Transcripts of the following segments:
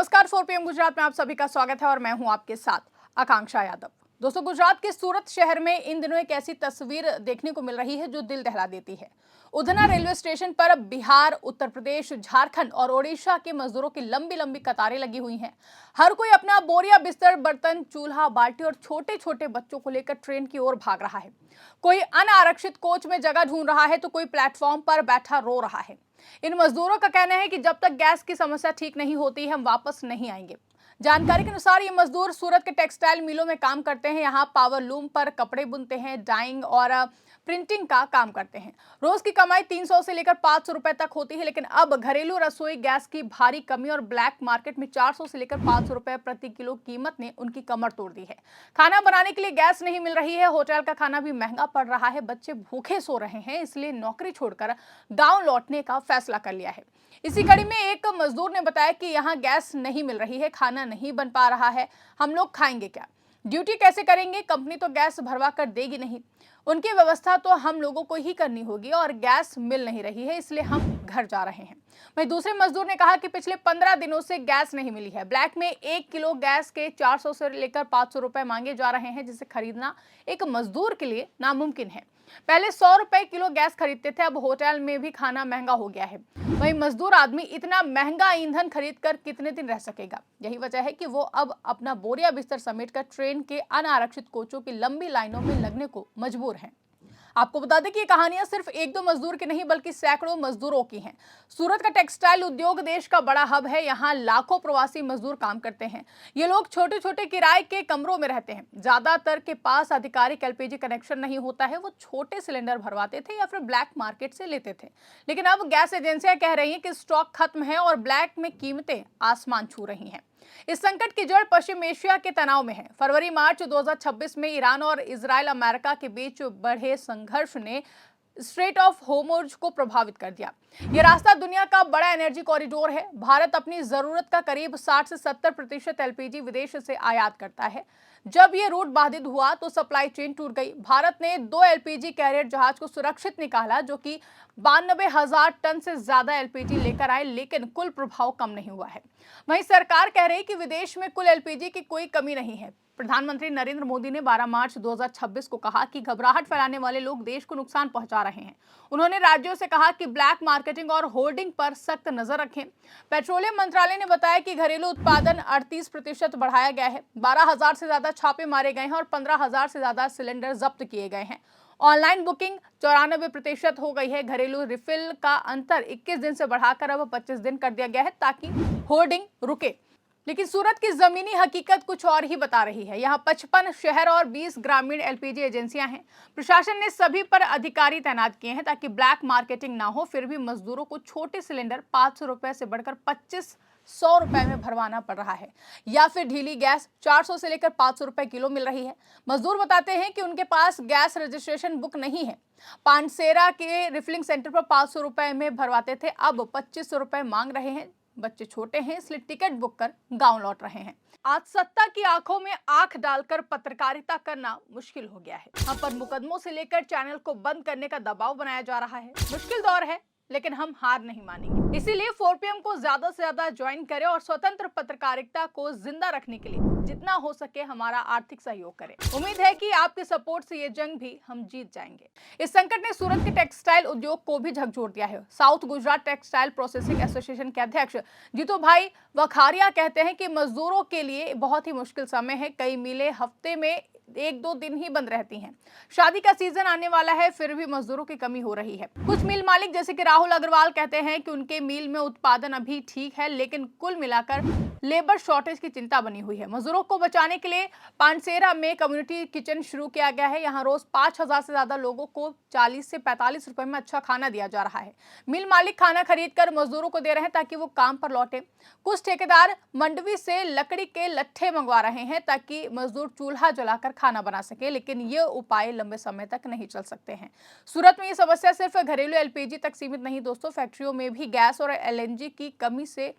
नमस्कार, 4 PM गुजरात में आप सभी का स्वागत है और मैं हूं आपके साथ आकांक्षा यादव। दोस्तों, गुजरात के सूरत शहर में इन दिनों एक ऐसी तस्वीर देखने को मिल रही है जो दिल दहला देती है। उधना रेलवे स्टेशन पर बिहार, उत्तर प्रदेश, झारखंड और ओडिशा के मजदूरों की लंबी लंबी कतारें लगी हुई हैं। हर कोई अपना बोरिया, बिस्तर, बर्तन, चूल्हा, बाल्टी और छोटे छोटे बच्चों को लेकर ट्रेन की ओर भाग रहा है। कोई अनारक्षित कोच में जगह ढूंढ रहा है तो कोई प्लेटफॉर्म पर बैठा रो रहा है। इन मजदूरों का कहना है कि जब तक गैस की समस्या ठीक नहीं होती हम वापस नहीं आएंगे। जानकारी के अनुसार ये मजदूर सूरत के टेक्सटाइल मिलों में काम करते हैं। यहाँ पावर लूम पर कपड़े बुनते हैं, डाइंग और प्रिंटिंग का काम करते हैं। रोज की कमाई 300 से लेकर 500 रुपए तक होती है, लेकिन अब घरेलू रसोई गैस की भारी कमी और ब्लैक मार्केट में 400 से लेकर 500 रुपए प्रति किलो कीमत ने उनकी कमर तोड़ दी है। खाना बनाने के लिए गैस नहीं मिल रही है, होटल का खाना भी महंगा पड़ रहा है, बच्चे भूखे सो रहे हैं, इसलिए नौकरी छोड़कर गाँव लौटने का फैसला कर लिया है। इसी कड़ी में एक मजदूर ने बताया कि यहाँ गैस नहीं मिल रही है, खाना नहीं बन पा रहा है, हम लोग खाएंगे क्या, ड्यूटी कैसे करेंगे, कंपनी तो गैस भरवा कर देगी नहीं, उनकी व्यवस्था तो हम लोगों को ही करनी होगी और गैस मिल नहीं रही है, इसलिए हम घर जा रहे हैं। वहीं दूसरे मजदूर ने कहा कि पिछले 15 दिनों से गैस नहीं मिली है। ब्लैक में 1 किलो गैस के 400 से लेकर 500 रुपए मांगे जा रहे हैं, जिसे खरीदना एक मजदूर के लिए नामुमकिन है। पहले 100 रुपए किलो गैस खरीदते थे, अब होटल में भी खाना महंगा हो गया है। वही मजदूर आदमी इतना महंगा ईंधन खरीद कर कितने दिन रह सकेगा। यही वजह है कि वो अब अपना बोरिया बिस्तर समेटकर ट्रेन के अनारक्षित कोचों की लंबी लाइनों में लगने को मजबूर हैं। आपको बता दें कि ये कहानियां सिर्फ एक दो मजदूर की नहीं बल्कि सैकड़ों मजदूरों की हैं। सूरत का टेक्सटाइल उद्योग देश का बड़ा हब है। यहाँ लाखों प्रवासी मजदूर काम करते हैं। ये लोग छोटे छोटे किराए के कमरों में रहते हैं। ज्यादातर के पास आधिकारिक एलपीजी कनेक्शन नहीं होता है। वो छोटे सिलेंडर भरवाते थे या फिर ब्लैक मार्केट से लेते थे, लेकिन अब गैस एजेंसियां कह रही हैं कि स्टॉक खत्म है और ब्लैक में कीमतें आसमान छू रही हैं। इस संकट की जड़ पश्चिम एशिया के तनाव में है। फरवरी-मार्च 2026 में ईरान और इजराइल अमेरिका के बीच बढ़े संघर्ष ने स्ट्रेट ऑफ होर्मुज को प्रभावित कर दिया। यह रास्ता दुनिया का बड़ा एनर्जी कॉरिडोर है। भारत अपनी जरूरत का करीब 60 से 70% एलपीजी विदेश से आयात करता है। जब यह रूट बाधित हुआ तो सप्लाई चेन टूट गई। भारत ने 2 एलपीजी कैरियर जहाज को सुरक्षित निकाला जो कि 92,000 टन से ज्यादा एलपीजी लेकर आए, लेकिन कुल प्रभाव कम नहीं हुआ है। वहीं सरकार कह रही है कि विदेश में कुल एलपीजी की कोई कमी नहीं है। प्रधानमंत्री नरेंद्र मोदी ने 12 मार्च 2026 को कहा कि घबराहट फैलाने वाले लोग देश को नुकसान पहुंचा रहे हैं। उन्होंने राज्यों से कहा कि ब्लैक मार्केटिंग और होर्डिंग पर सख्त नजर रखें। पेट्रोलियम मंत्रालय ने बताया कि घरेलू उत्पादन 38% बढ़ाया गया है। 12,000 से ज्यादा छापे मारे गए हैं और 15,000 से ज्यादा सिलेंडर जब्त किए गए हैं। ऑनलाइन बुकिंग 94% हो गई है। घरेलू रिफिल का अंतर 21 दिन से बढ़ाकर अब 25 दिन कर दिया गया है ताकि होर्डिंग रुके। लेकिन सूरत की जमीनी हकीकत कुछ और ही बता रही है। यहाँ 55 शहर और 20 ग्रामीण एलपीजी एजेंसियां हैं। प्रशासन ने सभी पर अधिकारी तैनात किए हैं ताकि ब्लैक मार्केटिंग ना हो। फिर भी मजदूरों को छोटे सिलेंडर 500 रुपए से बढ़कर 2500 रुपए में भरवाना पड़ रहा है, या फिर ढीली गैस 400 से लेकर 500 रुपए किलो मिल रही है। मजदूर बताते हैं कि उनके पास गैस रजिस्ट्रेशन बुक नहीं है। पानसेरा के रिफिलिंग सेंटर पर 500 रुपए में भरवाते थे, अब 2500 रुपए मांग रहे हैं। बच्चे छोटे हैं, इसलिए टिकट बुक कर गांव लौट रहे हैं। आज सत्ता की आंखों में आंख डालकर पत्रकारिता करना मुश्किल हो गया है। हम पर मुकदमों से लेकर चैनल को बंद करने का दबाव बनाया जा रहा है। मुश्किल दौर है, लेकिन हम हार नहीं मानेंगे। इसीलिए 4 PM को ज्यादा से ज्यादा ज्वाइन करें और स्वतंत्र पत्रकारिता को जिंदा रखने के लिए जितना हो सके हमारा आर्थिक सहयोग करें। उम्मीद है कि आपके सपोर्ट से ये जंग भी हम जीत जाएंगे। इस संकट ने सूरत के टेक्सटाइल उद्योग को भी झकझोर दिया है। South Gujarat textile processing association के अध्यक्ष जीतू भाई वखारिया कहते हैं कि मजदूरों के लिए बहुत ही मुश्किल समय है। कई मिलें हफ्ते में 1-2 दिन ही बंद रहती हैं। शादी का सीजन आने वाला है, फिर भी मजदूरों की कमी हो रही है। कुछ मिल मालिक जैसे कि राहुल अग्रवाल कहते हैं कि उनके मिल में उत्पादन अभी ठीक है, लेकिन कुल मिलाकर लेबर शॉर्टेज की चिंता बनी हुई है। मजदूरों को बचाने के लिए पानसेरा में कम्युनिटी किचन शुरू किया गया है। यहाँ रोज 5,000 से ज्यादा लोगों को 40 से 45 रुपए में अच्छा खाना दिया जा रहा है। मिल मालिक खाना खरीद कर मजदूरों को दे रहे हैं ताकि वो काम पर लौटे। कुछ ठेकेदार मंडवी से लकड़ी के लट्ठे मंगवा रहे हैं ताकि मजदूर चूल्हा जलाकर खाना बना सके, लेकिन ये उपाय लंबे समय तक नहीं चल सकते हैं। सूरत में ये समस्या सिर्फ घरेलू एलपीजी तक सीमित नहीं दोस्तों, फैक्ट्रियों में भी गैस और एलएनजी की कमी से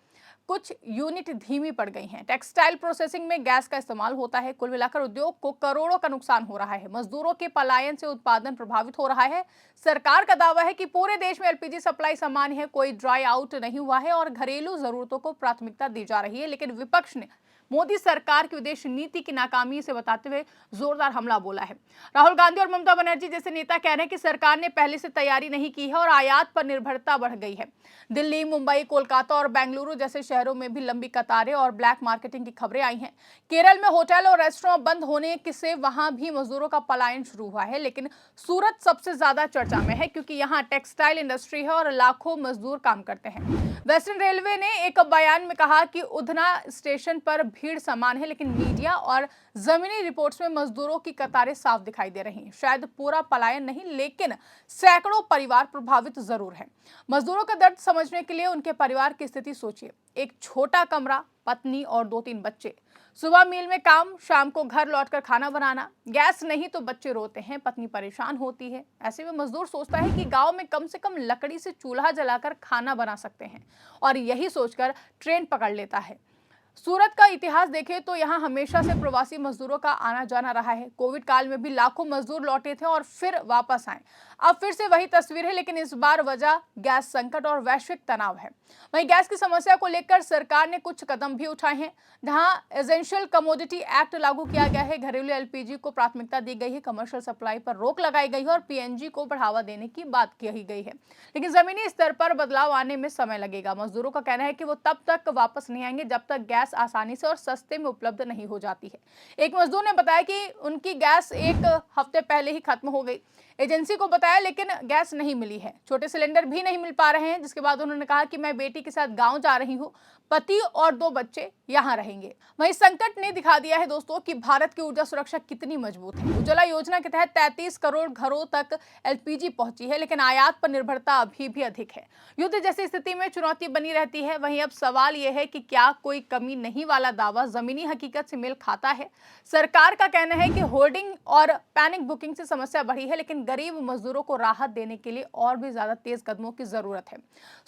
कुछ यूनिट धीमी पड़ गई हैं। टेक्सटाइल प्रोसेसिंग में गैस का इस्तेमाल होता है। कुल मिलाकर उद्योग को करोड़ों का नुकसान हो रहा है। मजदूरों के पलायन से उत्पादन प्रभावित हो रहा है। सरकार का दावा है कि पूरे देश में एलपीजी सप्लाई सामान्य है, कोई ड्राई आउट नहीं हुआ है और घरेलू जरूरतों को प्राथमिकता दी जा रही है। लेकिन विपक्ष ने मोदी सरकार की विदेश नीति की नाकामी से बताते हुए जोरदार हमला बोला है। राहुल गांधी और ममता बनर्जी जैसे नेता कह रहे हैं कि सरकार ने पहले से तैयारी नहीं की है और आयात पर निर्भरता बढ़ गई है। दिल्ली, मुंबई, कोलकाता और बेंगलुरु जैसे शहरों में भी लंबी कतारें और ब्लैक मार्केटिंग की खबरें आई हैं। केरल में होटल और रेस्टोरेंट बंद होने से वहां भी मजदूरों का पलायन शुरू हुआ है। लेकिन सूरत सबसे ज्यादा चर्चा में है क्योंकि यहाँ टेक्सटाइल इंडस्ट्री है और लाखों मजदूर काम करते हैं। वेस्टर्न रेलवे ने एक बयान में कहा कि उधना स्टेशन पर भीड़ समान है, लेकिन मीडिया और जमीनी रिपोर्ट्स में मजदूरों की कतारें साफ दिखाई दे रही हैं। शायद पूरा पलायन नहीं, लेकिन सैकड़ों परिवार प्रभावित जरूर हैं। मजदूरों का दर्द समझने के लिए उनके परिवार की स्थिति सोचिए। एक छोटा कमरा, पत्नी और 2-3 बच्चे, सुबह मिल में काम, शाम को घर लौटकर खाना बनाना। गैस नहीं तो बच्चे रोते हैं, पत्नी परेशान होती है। ऐसे में मजदूर सोचता है कि गांव में कम से कम लकड़ी से चूल्हा जलाकर खाना बना सकते हैं और यही सोचकर ट्रेन पकड़ लेता है। सूरत का इतिहास देखें तो यहाँ हमेशा से प्रवासी मजदूरों का आना जाना रहा है। कोविड काल में भी लाखों मजदूर लौटे थे और फिर वापस आए। अब फिर से वही तस्वीर है, लेकिन इस बार वजह गैस संकट और वैश्विक तनाव है। वहीं गैस की समस्या को लेकर सरकार ने कुछ कदम भी उठाए हैं। जहां एसेंशियल कमोडिटी एक्ट लागू किया गया है, घरेलू एलपीजी को प्राथमिकता दी गई है, कमर्शियल सप्लाई पर रोक लगाई गई है और पीएनजी को बढ़ावा देने की बात कही गई है। लेकिन जमीनी स्तर पर बदलाव आने में समय लगेगा। मजदूरों का कहना है कि वो तब तक वापस नहीं आएंगे जब तक गैस आसानी से और सस्ते में उपलब्ध नहीं हो जाती है। एक मजदूर ने बताया कि उनकी गैस एक हफ्ते पहले ही खत्म हो गई। एजेंसी को बताया, लेकिन गैस नहीं मिली है। छोटे सिलेंडर भी नहीं मिल पा रहे हैं। जिसके बाद उन्होंने कहा कि मैं बेटी के साथ गांव जा रही हूं, पति और 2 बच्चे यहां रहेंगे। वहीं संकट ने दिखा दिया है दोस्तों कि भारत की ऊर्जा सुरक्षा कितनी मजबूत है। उज्ज्वला योजना के तहत 33 करोड़ घरों तक एलपीजी पहुंची है, लेकिन आयात पर निर्भरता अभी भी अधिक है। युद्ध जैसी स्थिति में चुनौती बनी रहती है। वहीं अब सवाल यह है कि क्या कोई कमी नहीं वाला दावा जमीनी हकीकत से मेल खाता है। सरकार का कहना है कि होर्डिंग और पैनिक बुकिंग से समस्या बढ़ी है, लेकिन गरीब मजदूरों को राहत देने के लिए और भी ज्यादा तेज कदमों की जरूरत है।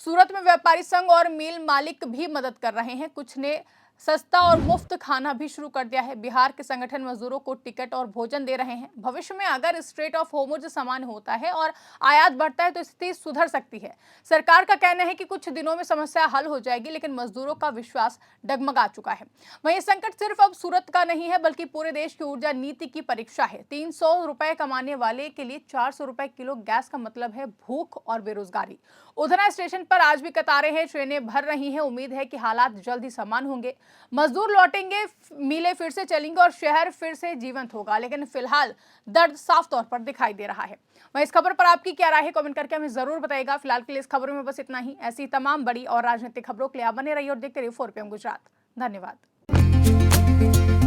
सूरत में व्यापारी संघ और मिल मालिक भी मदद कर रहे हैं। कुछ ने सस्ता और मुफ्त खाना भी शुरू कर दिया है। बिहार के संगठन मजदूरों को टिकट और भोजन दे रहे हैं। भविष्य में अगर स्ट्रेट ऑफ होर्मुज सामान्य होता है और आयात बढ़ता है तो स्थिति सुधर सकती है। सरकार का कहना है कि कुछ दिनों में समस्या हल हो जाएगी, लेकिन मजदूरों का विश्वास डगमगा चुका है। वहीं संकट सिर्फ अब सूरत का नहीं है, बल्कि पूरे देश की ऊर्जा नीति की परीक्षा है। 300 रुपए कमाने वाले के लिए 400 रुपए किलो गैस का मतलब है भूख और बेरोजगारी। उधना स्टेशन पर आज भी कतारें हैं, ट्रेनें भर रही हैं। उम्मीद है कि हालात जल्द ही सामान्य होंगे, मजदूर लौटेंगे, मिलें फिर से चलेंगे और शहर फिर से जीवंत होगा। लेकिन फिलहाल दर्द साफ तौर पर दिखाई दे रहा है। वहीं इस खबर पर आपकी क्या राय है, कमेंट करके हमें जरूर बताइएगा। फिलहाल के लिए इस खबरों में बस इतना ही। ऐसी तमाम बड़ी और राजनीतिक खबरों के लिए आप बने रहिए और देखते रहिए 4PM गुजरात। धन्यवाद।